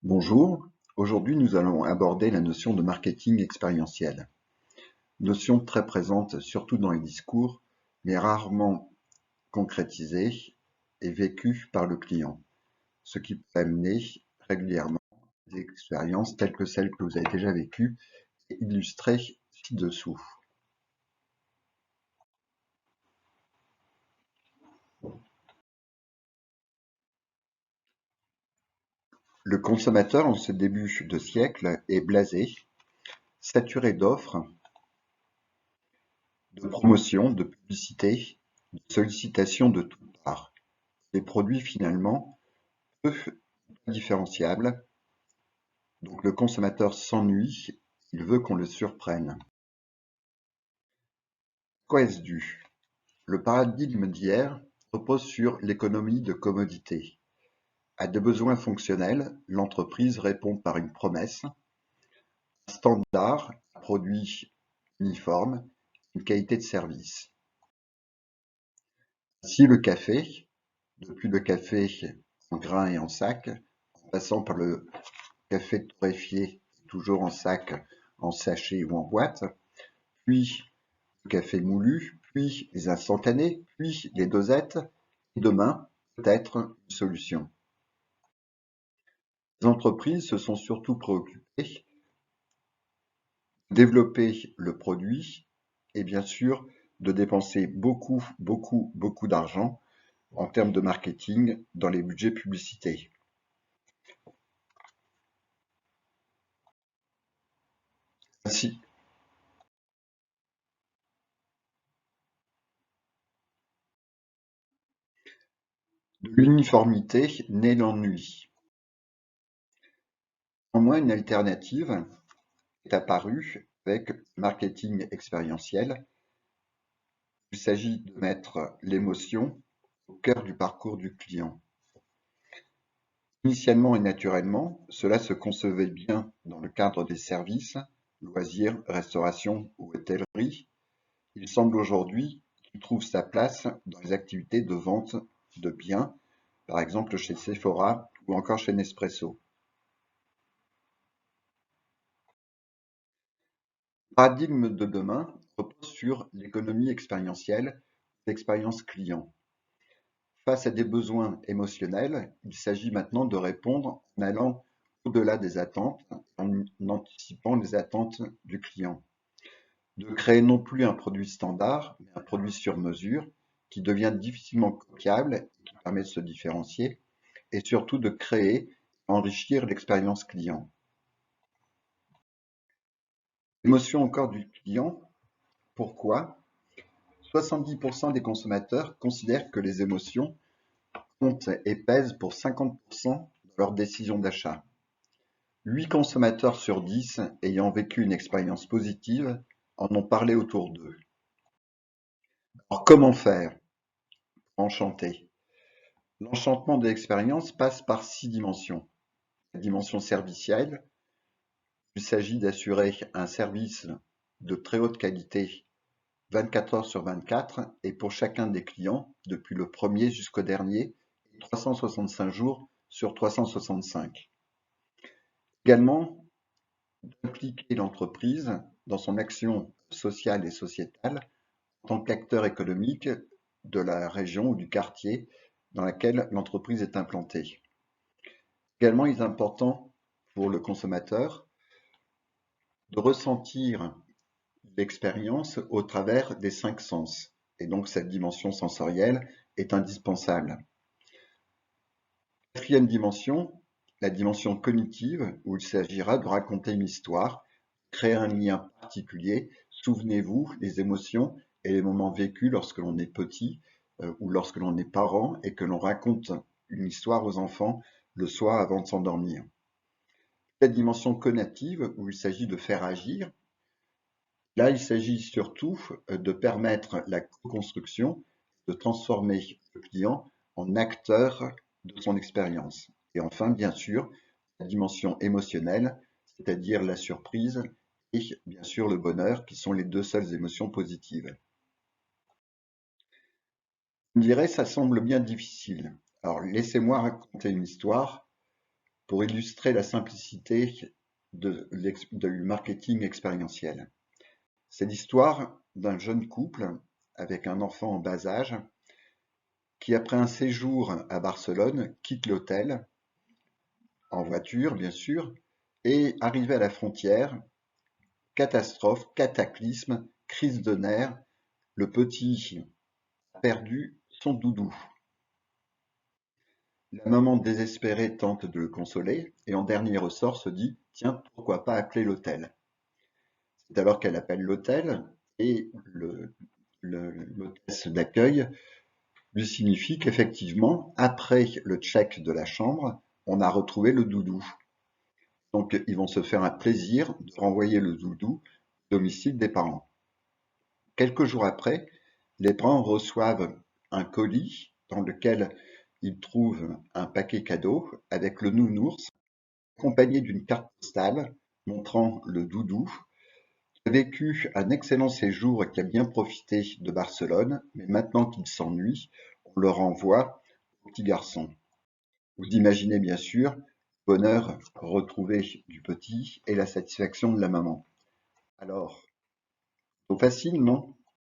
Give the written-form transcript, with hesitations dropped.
Bonjour, aujourd'hui nous allons aborder la notion de marketing expérientiel. Notion très présente surtout dans les discours, mais rarement concrétisée et vécue par le client, ce qui peut amener régulièrement des expériences telles que celles que vous avez déjà vécues et illustrées ci-dessous. Le consommateur en ce début de siècle est blasé, saturé d'offres, de promotions, de publicités, de sollicitations de toutes parts. Les produits finalement peu différenciables, donc le consommateur s'ennuie, il veut qu'on le surprenne. À quoi est-ce dû? Le paradigme d'hier repose sur l'économie de commodité. À des besoins fonctionnels, l'entreprise répond par une promesse, un standard, un produit uniforme, une qualité de service. Ainsi le café, depuis le café en grains et en sac, en passant par le café torréfié, toujours en sac, en sachet ou en boîte, puis le café moulu, puis les instantanés, puis les dosettes, et demain, peut-être une solution. Les entreprises se sont surtout préoccupées de développer le produit et bien sûr de dépenser beaucoup d'argent en termes de marketing dans les budgets publicités. Ainsi, de l'uniformité naît l'ennui. Néanmoins, une alternative est apparue avec le marketing expérientiel. Il s'agit de mettre l'émotion au cœur du parcours du client. Initialement et naturellement, cela se concevait bien dans le cadre des services, loisirs, restauration ou hôtellerie. Il semble aujourd'hui qu'il trouve sa place dans les activités de vente de biens, par exemple chez Sephora ou encore chez Nespresso. Le paradigme de demain repose sur l'économie expérientielle, l'expérience client. Face à des besoins émotionnels, il s'agit maintenant de répondre en allant au-delà des attentes, en anticipant les attentes du client. De créer non plus un produit standard, mais un produit sur mesure qui devient difficilement copiable et qui permet de se différencier, et surtout de créer, enrichir l'expérience client. L'émotion encore du client, pourquoi? 70% des consommateurs considèrent que les émotions comptent et pèsent pour 50% de leur décision d'achat. 8 consommateurs sur 10 ayant vécu une expérience positive en ont parlé autour d'eux. Alors comment faire pour enchanter? L'enchantement de l'expérience passe par 6 dimensions. La dimension servicielle, il s'agit d'assurer un service de très haute qualité 24 heures sur 24 et pour chacun des clients, depuis le premier jusqu'au dernier, 365 jours sur 365. Également, d'impliquer l'entreprise dans son action sociale et sociétale en tant qu'acteur économique de la région ou du quartier dans lequel l'entreprise est implantée. Également, il est important pour le consommateur de ressentir l'expérience au travers des 5 sens. Et donc, cette dimension sensorielle est indispensable. Quatrième dimension, la dimension cognitive, où il s'agira de raconter une histoire, créer un lien particulier. Souvenez-vous, les émotions et les moments vécus lorsque l'on est petit ou lorsque l'on est parent et que l'on raconte une histoire aux enfants le soir avant de s'endormir. La dimension cognitive, où il s'agit de faire agir. Là, il s'agit surtout de permettre la co-construction, de transformer le client en acteur de son expérience. Et enfin, bien sûr, la dimension émotionnelle, c'est-à-dire la surprise et bien sûr le bonheur, qui sont les deux seules émotions positives. Je me dirais, ça semble bien difficile. Alors, laissez-moi raconter une histoire pour illustrer la simplicité du marketing expérientiel. C'est l'histoire d'un jeune couple avec un enfant en bas âge qui, après un séjour à Barcelone, quitte l'hôtel, en voiture bien sûr, et arrivé à la frontière, catastrophe, cataclysme, crise de nerfs, le petit a perdu son doudou. La maman désespérée tente de le consoler et en dernier ressort se dit « Tiens, pourquoi pas appeler l'hôtel ?» C'est alors qu'elle appelle l'hôtel et l'hôtesse d'accueil lui signifie qu'effectivement, après le check de la chambre, on a retrouvé le doudou. Donc ils vont se faire un plaisir de renvoyer le doudou au domicile des parents. Quelques jours après, les parents reçoivent un colis dans lequel ils trouvent un paquet cadeau avec le nounours, accompagné d'une carte postale montrant le doudou qui a vécu un excellent séjour et qui a bien profité de Barcelone, mais maintenant qu'il s'ennuie, on le renvoie au petit garçon. Vous imaginez bien sûr le bonheur retrouvé du petit et la satisfaction de la maman. Alors, c'est facile, non?